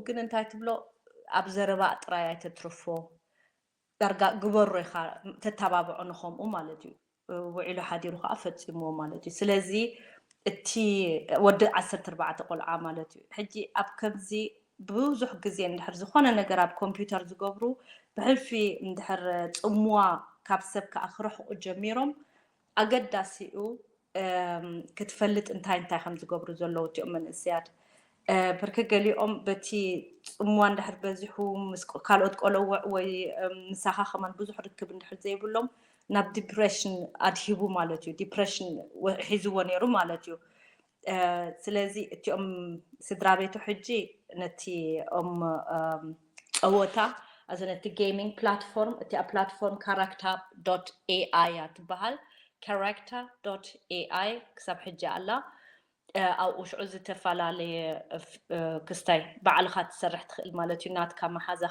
ግን እንታይ ትብሎ ኣብ ዘረባ ጥራይ ኣይተትርፎ ዳርጋ ግበሮ ኢኻ ተተባብዖ ንኸምኡ ማለት እዩ ውዒሉ ሓዲሩ ከዓ ፈፂምዎ ማለት እዩ ስለዚ እቲ ወዲ 14 ቆልዓ ማለት እዩ ሕጂ ኣብ ከምዚ ብዙሕ ግዜ እንድሕር ዝኾነ ነገር ኣብ ኮምፒውተር ዝገብሩ ብሕልፊ እንድሕር ፅምዋ ካብ ሰብ ከዓ ክረሕቑ ጀሚሮም ኣገዳሲኡ ክትፈልጥ እንታይ ከም ዝገብሩ ዘለዉ እቲኦም መንእስያት ብርክ ገሊኦም በቲ ፅምዋ እንድሕር በዚሑ ምስ ካልኦት ቆለውዕ ወይ ምሳኻ ከመን ብዙሕ ርክብ እንድሕር ዘይብሎም ናብ ዲፕሬሽን ኣድሂቡ ማለት እዩ ዲፕሬሽን ሒዝዎ ነይሩ ማለት እዩ ስለዚ እቲኦም ስድራ ቤቱ ሕጂ ነቲ ፀወታ ኣዘ ነቲ ጌሚንግ ፕላትፎርም እቲ ፕላትፎርም character.ai ትበሃል character.ai ክሳብ ሕጂ ኣላ ኣብኡ ሽዑ ዝተፈላለየ ክስታይ ባዕልኻ ትሰርሕ ትኽእል ማለት እዩ ናትካ መሓዛ